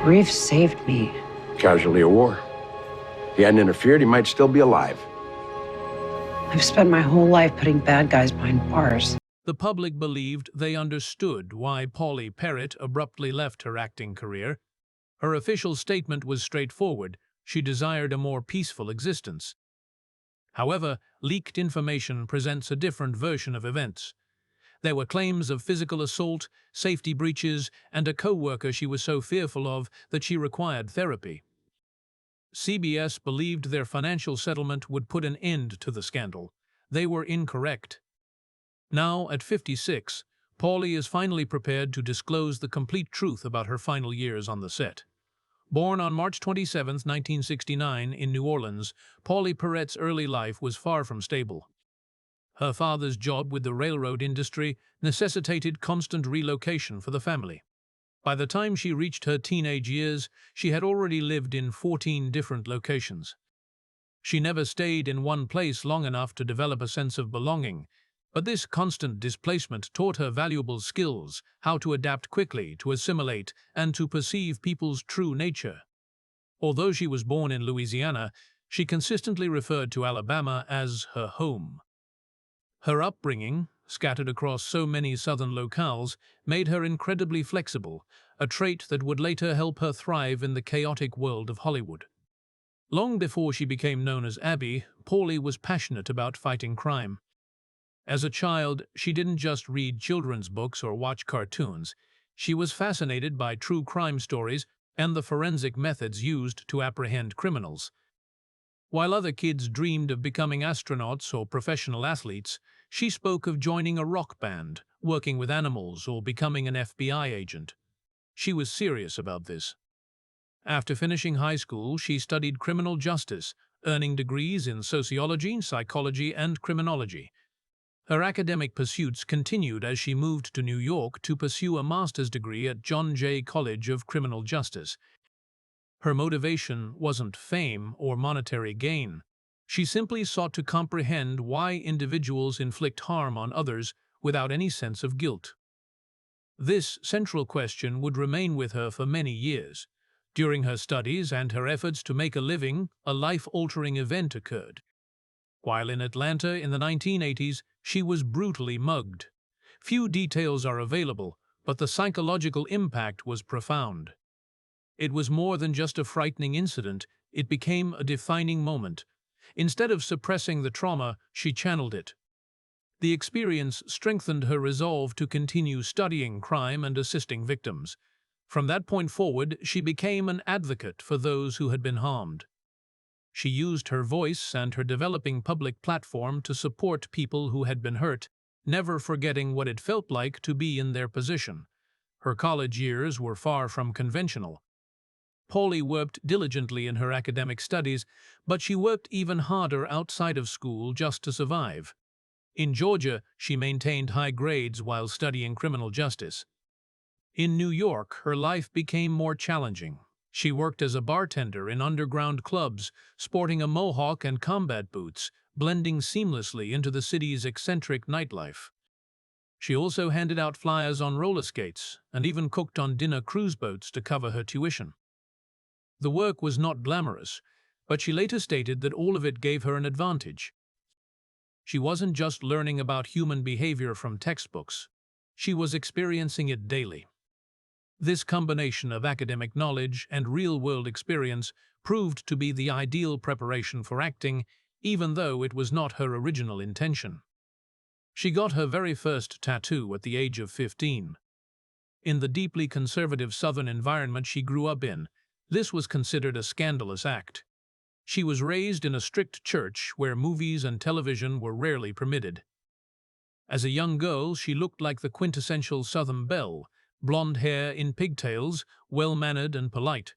Grief saved me. Casualty of war. If he hadn't interfered, he might still be alive. I've spent my whole life putting bad guys behind bars. The public believed they understood why Pauley Perrette abruptly left her acting career. Her official statement was straightforward: she desired a more peaceful existence. However, leaked information presents a different version of events. There were claims of physical assault, safety breaches, and a co-worker she was so fearful of that she required therapy. CBS believed their financial settlement would put an end to the scandal. They were incorrect. Now, at 56, Pauley is finally prepared to disclose the complete truth about her final years on the set. Born on March 27, 1969, in New Orleans, Pauley Perrette's early life was far from stable. Her father's job with the railroad industry necessitated constant relocation for the family. By the time she reached her teenage years, she had already lived in 14 different locations. She never stayed in one place long enough to develop a sense of belonging, but this constant displacement taught her valuable skills: how to adapt quickly, to assimilate, and to perceive people's true nature. Although she was born in Louisiana, she consistently referred to Alabama as her home. Her upbringing, scattered across so many southern locales, made her incredibly flexible, a trait that would later help her thrive in the chaotic world of Hollywood. Long before she became known as Abby, Pauley was passionate about fighting crime. As a child, she didn't just read children's books or watch cartoons. She was fascinated by true crime stories and the forensic methods used to apprehend criminals. While other kids dreamed of becoming astronauts or professional athletes, she spoke of joining a rock band, working with animals, or becoming an FBI agent. She was serious about this. After finishing high school, she studied criminal justice, earning degrees in sociology, psychology, and criminology. Her academic pursuits continued as she moved to New York to pursue a master's degree at John Jay College of Criminal Justice. Her motivation wasn't fame or monetary gain. She simply sought to comprehend why individuals inflict harm on others without any sense of guilt. This central question would remain with her for many years. During her studies and her efforts to make a living, a life-altering event occurred. While in Atlanta in the 1980s, she was brutally mugged. Few details are available, but the psychological impact was profound. It was more than just a frightening incident, it became a defining moment. Instead of suppressing the trauma, she channeled it. The experience strengthened her resolve to continue studying crime and assisting victims. From that point forward, she became an advocate for those who had been harmed. She used her voice and her developing public platform to support people who had been hurt, never forgetting what it felt like to be in their position. Her college years were far from conventional. Pauley worked diligently in her academic studies, but she worked even harder outside of school just to survive. In Georgia, she maintained high grades while studying criminal justice. In New York, her life became more challenging. She worked as a bartender in underground clubs, sporting a mohawk and combat boots, blending seamlessly into the city's eccentric nightlife. She also handed out flyers on roller skates and even cooked on dinner cruise boats to cover her tuition. The work was not glamorous, but she later stated that all of it gave her an advantage. She wasn't just learning about human behavior from textbooks. She was experiencing it daily. This combination of academic knowledge and real-world experience proved to be the ideal preparation for acting, even though it was not her original intention. She got her very first tattoo at the age of 15. In the deeply conservative Southern environment she grew up in, this was considered a scandalous act. She was raised in a strict church where movies and television were rarely permitted. As a young girl, she looked like the quintessential Southern belle, blonde hair in pigtails, well-mannered and polite.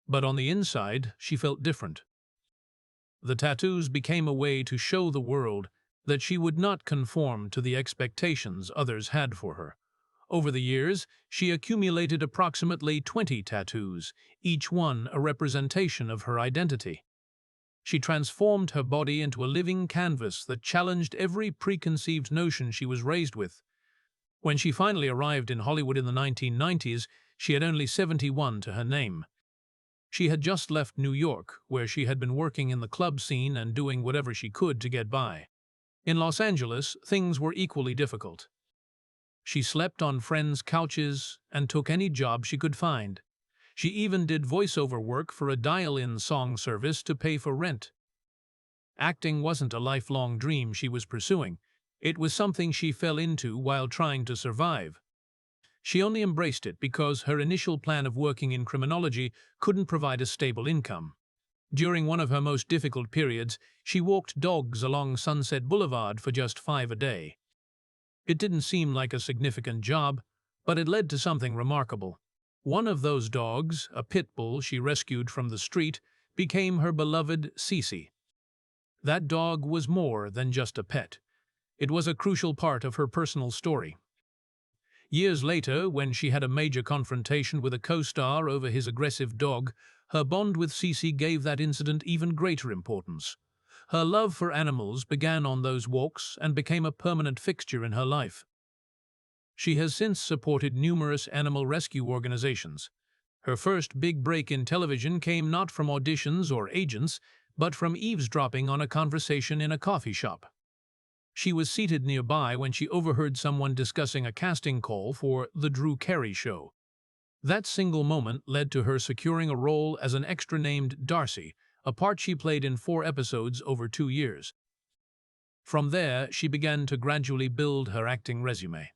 But on the inside, she felt different. The tattoos became a way to show the world that she would not conform to the expectations others had for her. Over the years, she accumulated approximately 20 tattoos, each one a representation of her identity. She transformed her body into a living canvas that challenged every preconceived notion she was raised with. When she finally arrived in Hollywood in the 1990s, She had only 71 to her name. She had just left New York, where she had been working in the club scene and doing whatever she could to get by. In Los Angeles, things were equally difficult. She slept on friends' couches and took any job she could find. She even did voiceover work for a dial-in song service to pay for rent. Acting wasn't a lifelong dream she was pursuing. It was something she fell into while trying to survive. She only embraced it because her initial plan of working in criminology couldn't provide a stable income. During one of her most difficult periods, she walked dogs along Sunset Boulevard for just $5 a day. It didn't seem like a significant job, but it led to something remarkable. One of those dogs, a pit bull she rescued from the street, became her beloved Cece. That dog was more than just a pet. It was a crucial part of her personal story. Years later, when she had a major confrontation with a co-star over his aggressive dog, her bond with Cece gave that incident even greater importance. Her love for animals began on those walks and became a permanent fixture in her life. She has since supported numerous animal rescue organizations. Her first big break in television came not from auditions or agents, but from eavesdropping on a conversation in a coffee shop. She was seated nearby when she overheard someone discussing a casting call for The Drew Carey Show. That single moment led to her securing a role as an extra named Darcy, a part she played in 4 episodes over 2 years. From there, she began to gradually build her acting resume.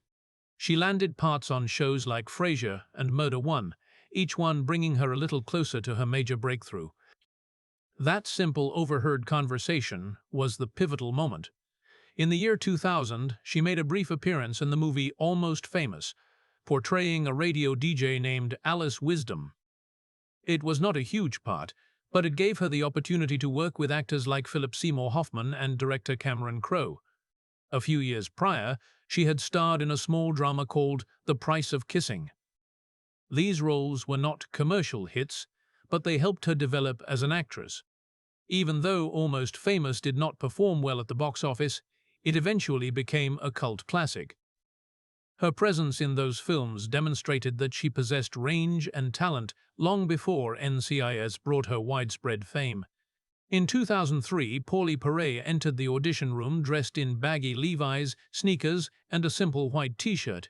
She landed parts on shows like Frasier and Murder One, each one bringing her a little closer to her major breakthrough. That simple overheard conversation was the pivotal moment. In the year 2000, she made a brief appearance in the movie Almost Famous, portraying a radio DJ named Alice Wisdom. It was not a huge part, but it gave her the opportunity to work with actors like Philip Seymour Hoffman and director Cameron Crowe. A few years prior, she had starred in a small drama called The Price of Kissing. These roles were not commercial hits, but they helped her develop as an actress. Even though Almost Famous did not perform well at the box office, it eventually became a cult classic. Her presence in those films demonstrated that she possessed range and talent long before NCIS brought her widespread fame. In 2003, Pauley Perrette entered the audition room dressed in baggy Levi's, sneakers, and a simple white t-shirt.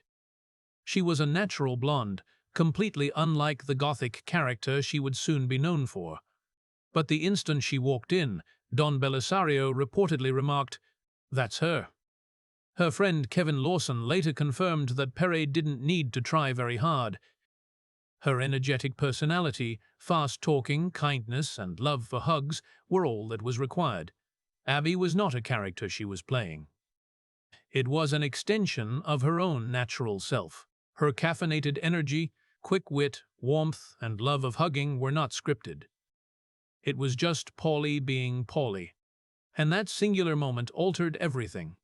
She was a natural blonde, completely unlike the gothic character she would soon be known for. But the instant she walked in, Don Belisario reportedly remarked, "That's her." Her friend Kevin Lawson later confirmed that Perrette didn't need to try very hard. Her energetic personality, fast talking, kindness, and love for hugs were all that was required. Abby was not a character she was playing. It was an extension of her own natural self. Her caffeinated energy, quick wit, warmth, and love of hugging were not scripted. It was just Pauley being Pauley. And that singular moment altered everything.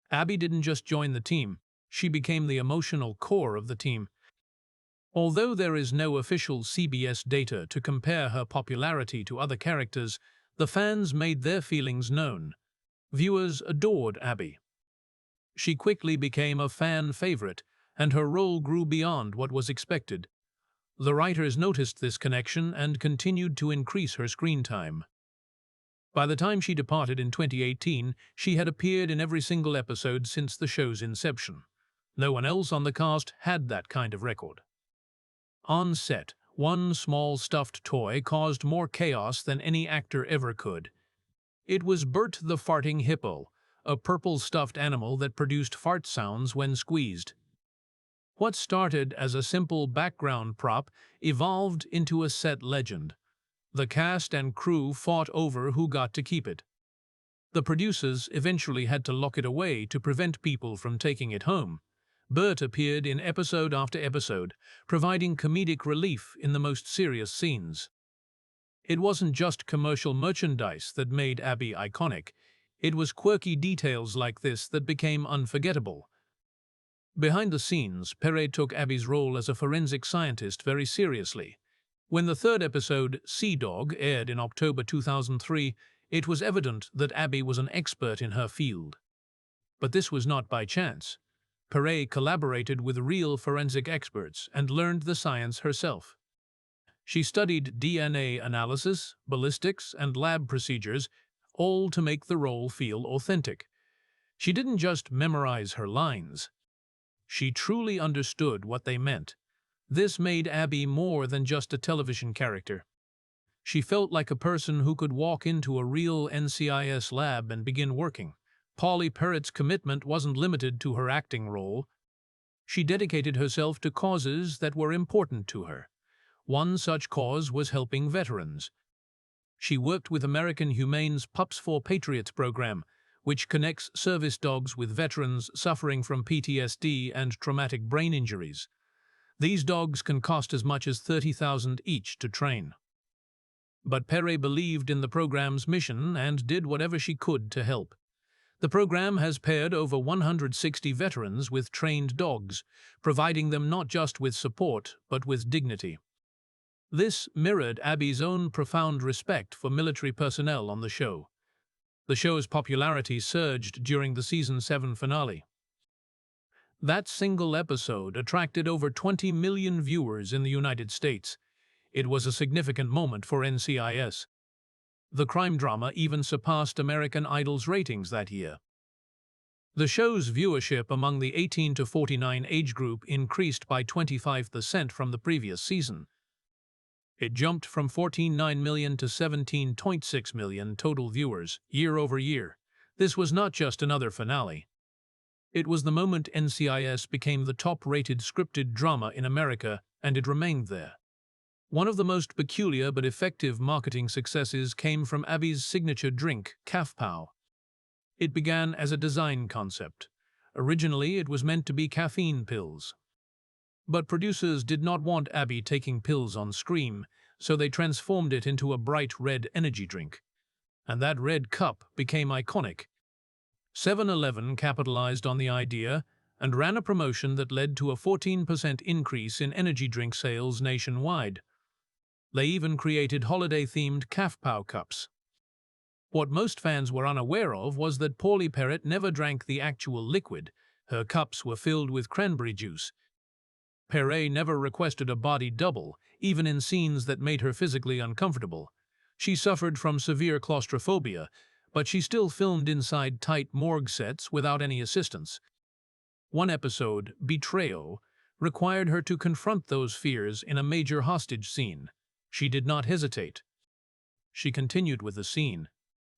Abby didn't just join the team, she became the emotional core of the team. Although there is no official CBS data to compare her popularity to other characters, the fans made their feelings known. Viewers adored Abby. She quickly became a fan favorite, and her role grew beyond what was expected. The writers noticed this connection and continued to increase her screen time. By the time she departed in 2018, she had appeared in every single episode since the show's inception. No one else on the cast had that kind of record. On set, one small stuffed toy caused more chaos than any actor ever could. It was Bert the farting hippo, a purple stuffed animal that produced fart sounds when squeezed. What started as a simple background prop evolved into a set legend. The cast and crew fought over who got to keep it. The producers eventually had to lock it away to prevent people from taking it home. Bert appeared in episode after episode, providing comedic relief in the most serious scenes. It wasn't just commercial merchandise that made Abby iconic. It was quirky details like this that became unforgettable. Behind the scenes, Perrette took Abby's role as a forensic scientist very seriously. When the 3rd episode, Sea Dog, aired in October 2003, it was evident that Abby was an expert in her field. But this was not by chance. Perrette collaborated with real forensic experts and learned the science herself. She studied DNA analysis, ballistics, and lab procedures, all to make the role feel authentic. She didn't just memorize her lines. She truly understood what they meant. This made Abby more than just a television character. She felt like a person who could walk into a real NCIS lab and begin working. Pauley Perrette's commitment wasn't limited to her acting role. She dedicated herself to causes that were important to her. One such cause was helping veterans. She worked with American Humane's Pups for Patriots program, which connects service dogs with veterans suffering from PTSD and traumatic brain injuries. These dogs can cost as much as $30,000 each to train. But Perrette believed in the program's mission and did whatever she could to help. The program has paired over 160 veterans with trained dogs, providing them not just with support, but with dignity. This mirrored Abby's own profound respect for military personnel on the show. The show's popularity surged during the season 7 finale. That single episode attracted over 20 million viewers in the United States. It was a significant moment for NCIS. The crime drama even surpassed American Idol's ratings that year. The show's viewership among the 18 to 49 age group increased by 25% from the previous season. It jumped from 14.9 million to 17.6 million total viewers, year over year. This was not just another finale. It was the moment NCIS became the top-rated scripted drama in America, and it remained there. One of the most peculiar but effective marketing successes came from Abby's signature drink, Cafpow. It began as a design concept. Originally, it was meant to be caffeine pills. But producers did not want Abby taking pills on screen, so they transformed it into a bright red energy drink. And that red cup became iconic. 7-Eleven capitalized on the idea and ran a promotion that led to a 14% increase in energy drink sales nationwide. They even created holiday-themed Cafpow cups. What most fans were unaware of was that Pauley Perrette never drank the actual liquid. Her cups were filled with cranberry juice. Perrette never requested a body double, even in scenes that made her physically uncomfortable. She suffered from severe claustrophobia, but she still filmed inside tight morgue sets without any assistance. One episode, Betrayal, required her to confront those fears in a major hostage scene. She did not hesitate. She continued with the scene.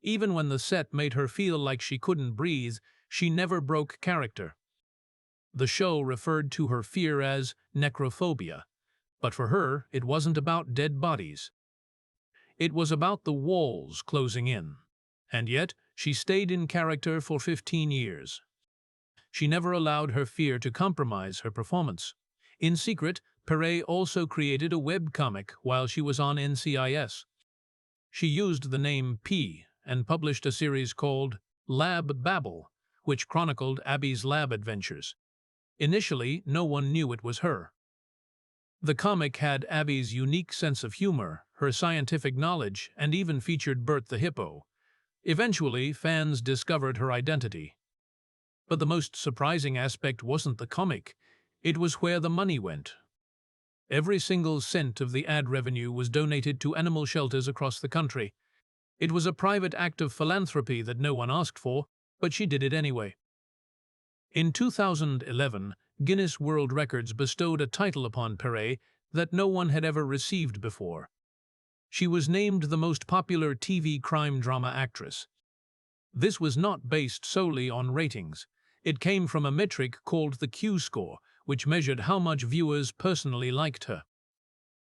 Even when the set made her feel like she couldn't breathe, she never broke character. The show referred to her fear as necrophobia, but for her, it wasn't about dead bodies. It was about the walls closing in. And yet, she stayed in character for 15 years. She never allowed her fear to compromise her performance. In secret, Perrette also created a webcomic while she was on NCIS. She used the name P and published a series called Lab Babble, which chronicled Abby's lab adventures. Initially, no one knew it was her. The comic had Abby's unique sense of humor, her scientific knowledge, and even featured Bert the Hippo. Eventually, fans discovered her identity. But the most surprising aspect wasn't the comic. It was where the money went. Every single cent of the ad revenue was donated to animal shelters across the country. It was a private act of philanthropy that no one asked for, but she did it anyway. In 2011, Guinness World Records bestowed a title upon Perrette that no one had ever received before. She was named the most popular TV crime drama actress. This was not based solely on ratings. It came from a metric called the Q-score, which measured how much viewers personally liked her.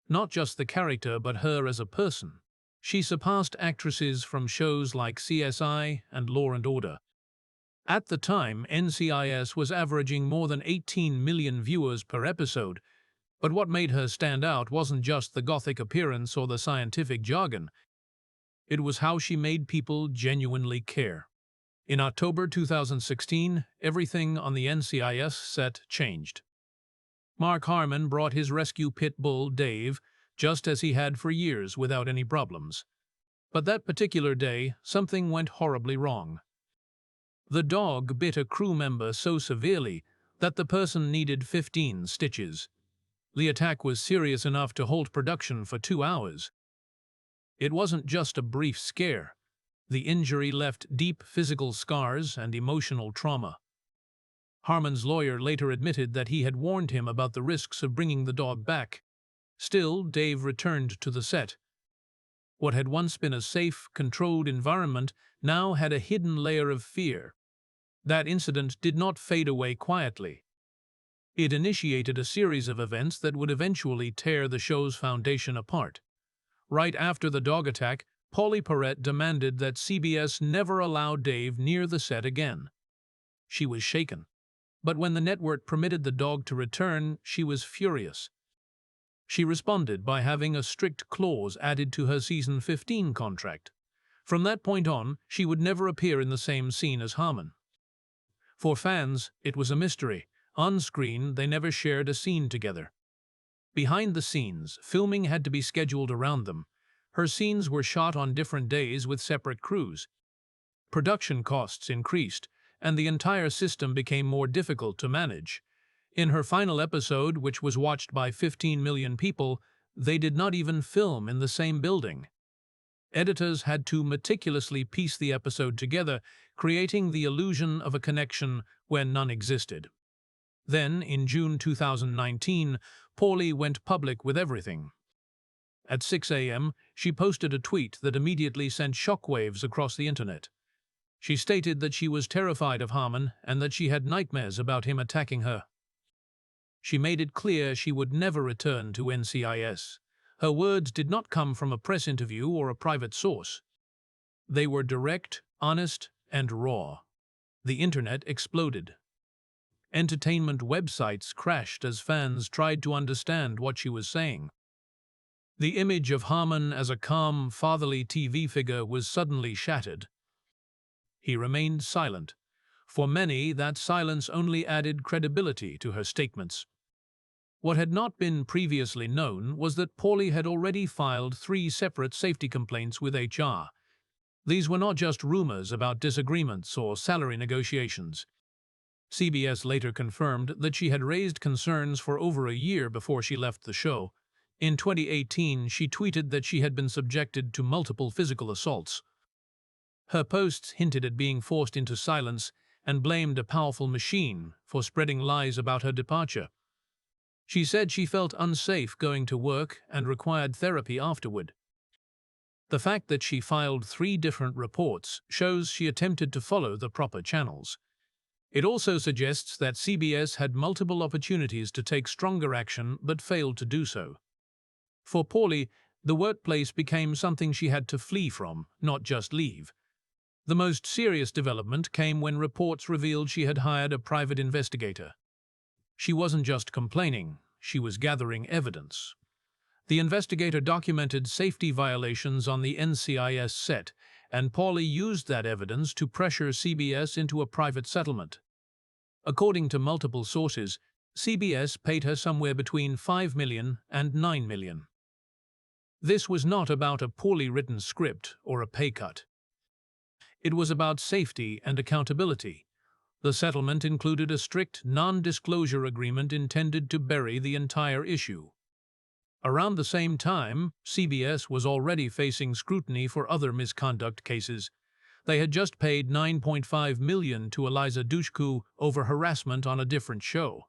Not just the character, but her as a person. She surpassed actresses from shows like CSI and Law and Order. At the time, NCIS was averaging more than 18 million viewers per episode, but what made her stand out wasn't just the gothic appearance or the scientific jargon. It was how she made people genuinely care. In October 2016, everything on the NCIS set changed. Mark Harmon brought his rescue pit bull, Dave, just as he had for years without any problems. But that particular day, something went horribly wrong. The dog bit a crew member so severely that the person needed 15 stitches. The attack was serious enough to halt production for 2 hours. It wasn't just a brief scare. The injury left deep physical scars and emotional trauma. Harmon's lawyer later admitted that he had warned him about the risks of bringing the dog back. Still, Dave returned to the set. What had once been a safe, controlled environment now had a hidden layer of fear. That incident did not fade away quietly. It initiated a series of events that would eventually tear the show's foundation apart. Right after the dog attack, Pauley Perrette demanded that CBS never allow Dave near the set again. She was shaken. But when the network permitted the dog to return, she was furious. She responded by having a strict clause added to her season 15 contract. From that point on, she would never appear in the same scene as Harmon. For fans, it was a mystery. On screen, they never shared a scene together. Behind the scenes, filming had to be scheduled around them. Her scenes were shot on different days with separate crews. Production costs increased, and the entire system became more difficult to manage. In her final episode, which was watched by 15 million people, they did not even film in the same building. Editors had to meticulously piece the episode together, creating the illusion of a connection where none existed. Then, in June 2019, Pauley went public with everything. At 6 a.m., she posted a tweet that immediately sent shockwaves across the internet. She stated that she was terrified of Harmon and that she had nightmares about him attacking her. She made it clear she would never return to NCIS. Her words did not come from a press interview or a private source. They were direct, honest, and raw. The internet exploded. Entertainment websites crashed as fans tried to understand what she was saying. The image of Harmon as a calm, fatherly TV figure was suddenly shattered. He remained silent. For many, that silence only added credibility to her statements. What had not been previously known was that Pauley had already filed 3 separate safety complaints with HR. These were not just rumors about disagreements or salary negotiations. CBS later confirmed that she had raised concerns for over a year before she left the show. In 2018, she tweeted that she had been subjected to multiple physical assaults. Her posts hinted at being forced into silence and blamed a powerful machine for spreading lies about her departure. She said she felt unsafe going to work and required therapy afterward. The fact that she filed 3 different reports shows she attempted to follow the proper channels. It also suggests that CBS had multiple opportunities to take stronger action but failed to do so. For Pauley, the workplace became something she had to flee from, not just leave. The most serious development came when reports revealed she had hired a private investigator. She wasn't just complaining, she was gathering evidence. The investigator documented safety violations on the NCIS set, and Pauley used that evidence to pressure CBS into a private settlement. According to multiple sources, CBS paid her somewhere between $5 million and $9 million. This was not about a poorly written script or a pay cut. It was about safety and accountability. The settlement included a strict non-disclosure agreement intended to bury the entire issue. Around the same time, CBS was already facing scrutiny for other misconduct cases. They had just paid $9.5 million to Eliza Dushku over harassment on a different show.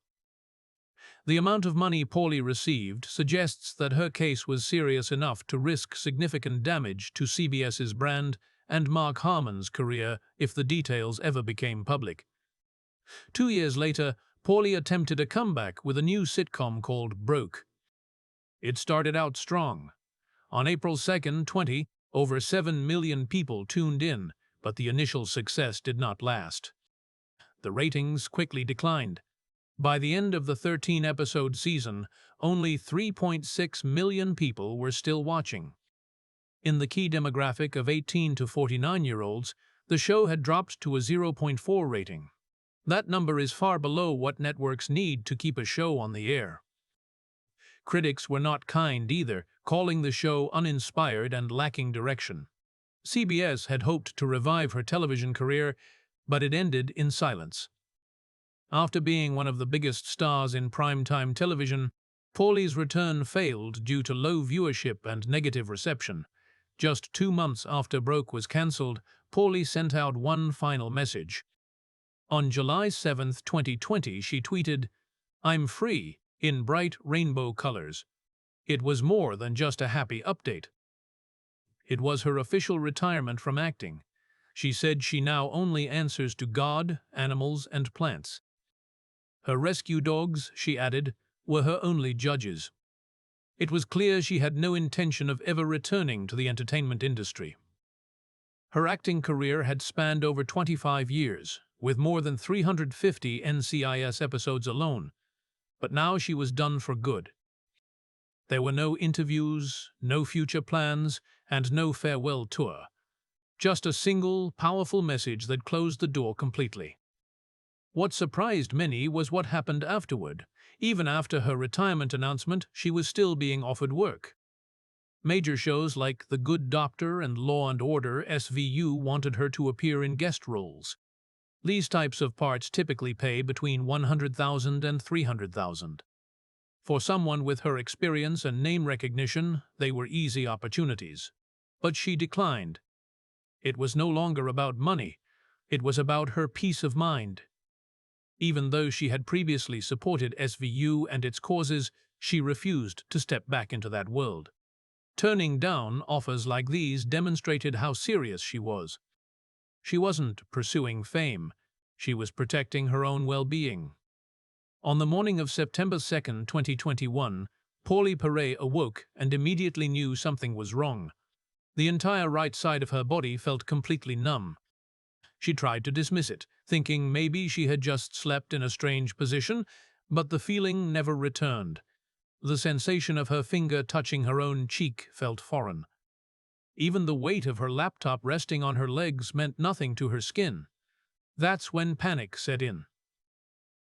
The amount of money Pauley received suggests that her case was serious enough to risk significant damage to CBS's brand and Mark Harmon's career if the details ever became public. 2 years later, Pauley attempted a comeback with a new sitcom called Broke. It started out strong. On April 2, 20, over 7 million people tuned in, but the initial success did not last. The ratings quickly declined. By the end of the 13-episode season, only 3.6 million people were still watching. In the key demographic of 18 to 49-year-olds, the show had dropped to a 0.4 rating. That number is far below what networks need to keep a show on the air. Critics were not kind either, calling the show uninspired and lacking direction. CBS had hoped to revive her television career, but it ended in silence. After being one of the biggest stars in primetime television, Pauley's return failed due to low viewership and negative reception. Just 2 months after Broke was cancelled, Pauley sent out one final message. On July 7, 2020, she tweeted, "I'm free," in bright rainbow colors. It was more than just a happy update. It was her official retirement from acting. She said she now only answers to God, animals, and plants. Her rescue dogs, she added, were her only judges. It was clear she had no intention of ever returning to the entertainment industry. Her acting career had spanned over 25 years, with more than 350 NCIS episodes alone, but now she was done for good. There were no interviews, no future plans, and no farewell tour. Just a single, powerful message that closed the door completely. What surprised many was what happened afterward. Even after her retirement announcement, she was still being offered work. Major shows like The Good Doctor and Law and Order SVU wanted her to appear in guest roles. These types of parts typically pay between $100,000 and $300,000. For someone with her experience and name recognition, they were easy opportunities. But she declined. It was no longer about money. It was about her peace of mind. Even though she had previously supported SVU and its causes, she refused to step back into that world. Turning down offers like these demonstrated how serious she was. She wasn't pursuing fame. She was protecting her own well-being. On the morning of September 2, 2021, Pauley Perrette awoke and immediately knew something was wrong. The entire right side of her body felt completely numb. She tried to dismiss it, thinking maybe she had just slept in a strange position, but the feeling never returned. The sensation of her finger touching her own cheek felt foreign. Even the weight of her laptop resting on her legs meant nothing to her skin. That's when panic set in.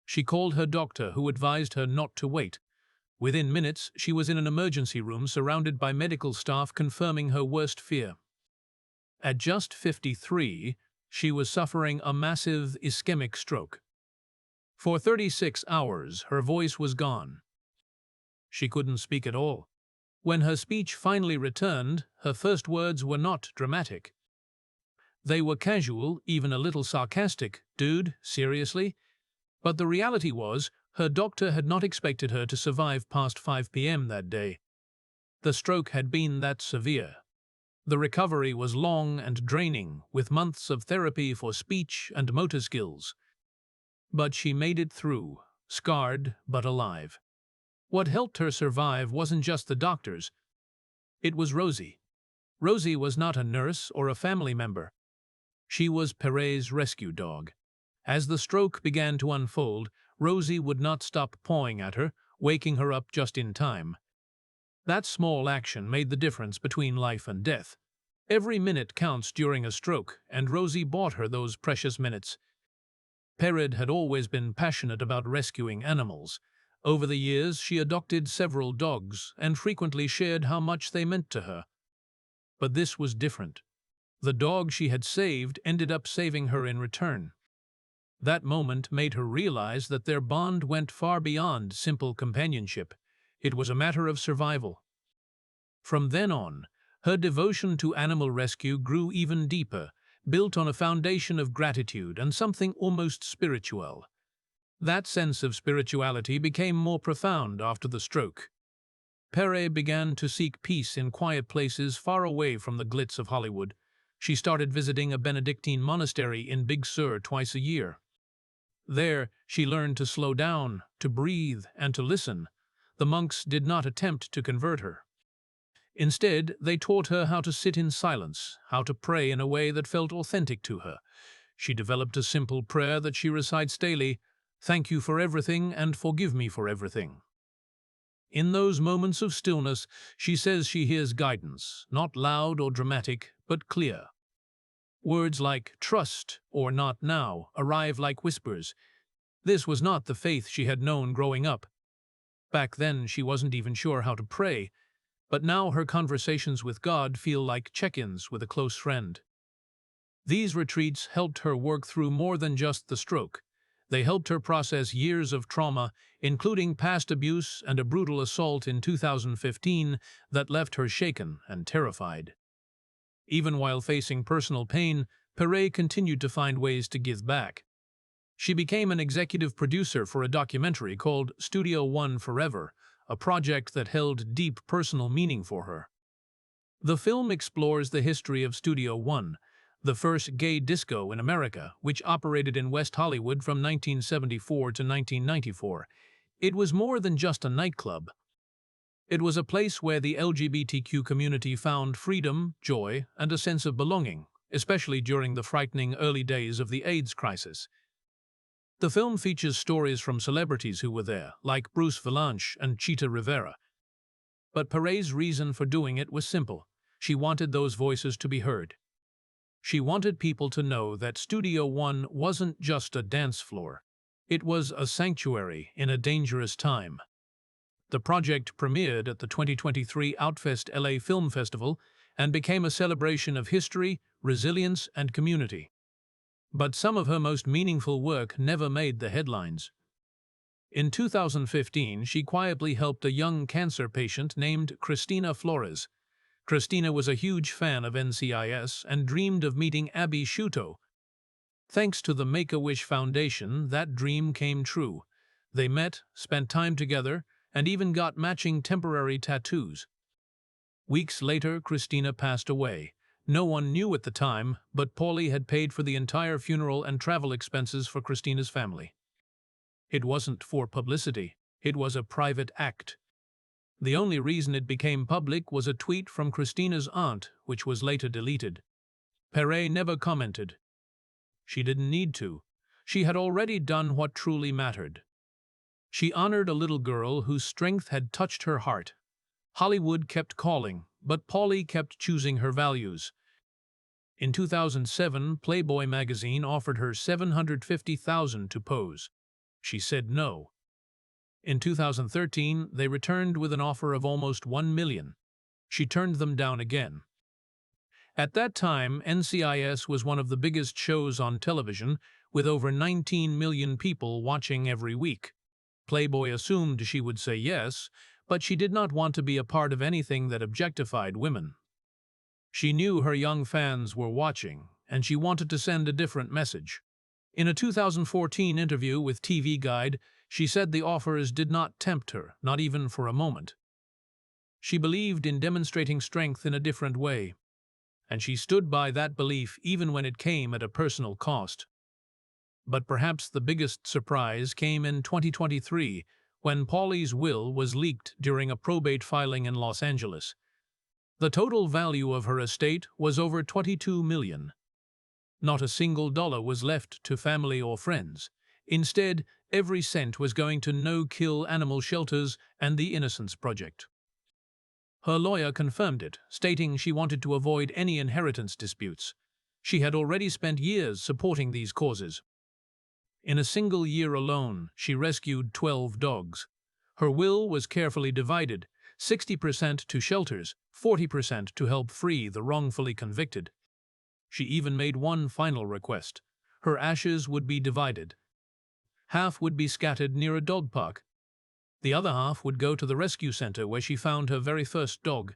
She called her doctor, who advised her not to wait. Within minutes, she was in an emergency room surrounded by medical staff confirming her worst fear. At just 53, she was suffering a massive ischemic stroke. For 36 hours, her voice was gone. She couldn't speak at all. When her speech finally returned, her first words were not dramatic. They were casual, even a little sarcastic. "Dude, seriously?" But the reality was, her doctor had not expected her to survive past 5 p.m. that day. The stroke had been that severe. The recovery was long and draining, with months of therapy for speech and motor skills. But she made it through, scarred but alive. What helped her survive wasn't just the doctors. It was Rosie. Rosie was not a nurse or a family member. She was Perrette's rescue dog. As the stroke began to unfold, Rosie would not stop pawing at her, waking her up just in time. That small action made the difference between life and death. Every minute counts during a stroke, and Rosie bought her those precious minutes. Perrette had always been passionate about rescuing animals. Over the years, she adopted several dogs and frequently shared how much they meant to her. But this was different. The dog she had saved ended up saving her in return. That moment made her realize that their bond went far beyond simple companionship. It was a matter of survival. From then on, her devotion to animal rescue grew even deeper, built on a foundation of gratitude and something almost spiritual. That sense of spirituality became more profound after the stroke. Perrette began to seek peace in quiet places far away from the glitz of Hollywood. She started visiting a Benedictine monastery in Big Sur twice a year. There, she learned to slow down, to breathe, and to listen. The monks did not attempt to convert her. Instead, they taught her how to sit in silence, how to pray in a way that felt authentic to her. She developed a simple prayer that she recites daily: "Thank you for everything and forgive me for everything." In those moments of stillness, she says she hears guidance, not loud or dramatic, but clear. Words like "trust" or "not now" arrive like whispers. This was not the faith she had known growing up. Back then, she wasn't even sure how to pray, but now her conversations with God feel like check-ins with a close friend. These retreats helped her work through more than just the stroke. They helped her process years of trauma, including past abuse and a brutal assault in 2015 that left her shaken and terrified. Even while facing personal pain, Perrette continued to find ways to give back. She became an executive producer for a documentary called Studio One Forever, a project that held deep personal meaning for her. The film explores the history of Studio One, the first gay disco in America, which operated in West Hollywood from 1974 to 1994. It was more than just a nightclub. It was a place where the LGBTQ community found freedom, joy, and a sense of belonging, especially during the frightening early days of the AIDS crisis. The film features stories from celebrities who were there, like Bruce Vilanch and Chita Rivera. But Perrette's reason for doing it was simple. She wanted those voices to be heard. She wanted people to know that Studio One wasn't just a dance floor. It was a sanctuary in a dangerous time. The project premiered at the 2023 Outfest LA Film Festival and became a celebration of history, resilience, and community. But some of her most meaningful work never made the headlines. In 2015, she quietly helped a young cancer patient named Cristina Flores. Cristina was a huge fan of NCIS and dreamed of meeting Abby Sciuto. Thanks to the Make-A-Wish Foundation, that dream came true. They met, spent time together, and even got matching temporary tattoos. Weeks later, Cristina passed away. No one knew at the time, but Pauley had paid for the entire funeral and travel expenses for Cristina's family. It wasn't for publicity. It was a private act. The only reason it became public was a tweet from Cristina's aunt, which was later deleted. Perrette never commented. She didn't need to. She had already done what truly mattered. She honored a little girl whose strength had touched her heart. Hollywood kept calling, but Pauley kept choosing her values. In 2007, Playboy magazine offered her $750,000 to pose. She said no. In 2013, they returned with an offer of almost $1 million. She turned them down again. At that time, NCIS was one of the biggest shows on television, with over 19 million people watching every week. Playboy assumed she would say yes, but she did not want to be a part of anything that objectified women. She knew her young fans were watching, and she wanted to send a different message. In a 2014 interview with TV Guide, she said the offers did not tempt her, not even for a moment. She believed in demonstrating strength in a different way, and she stood by that belief even when it came at a personal cost. But perhaps the biggest surprise came in 2023, when Pauley's will was leaked during a probate filing in Los Angeles. The total value of her estate was over $22 million. Not a single dollar was left to family or friends. Instead, every cent was going to no-kill animal shelters and the Innocence Project. Her lawyer confirmed it, stating she wanted to avoid any inheritance disputes. She had already spent years supporting these causes. In a single year alone, she rescued 12 dogs. Her will was carefully divided, 60% to shelters, 40% to help free the wrongfully convicted. She even made one final request. Her ashes would be divided. Half would be scattered near a dog park. The other half would go to the rescue center where she found her very first dog.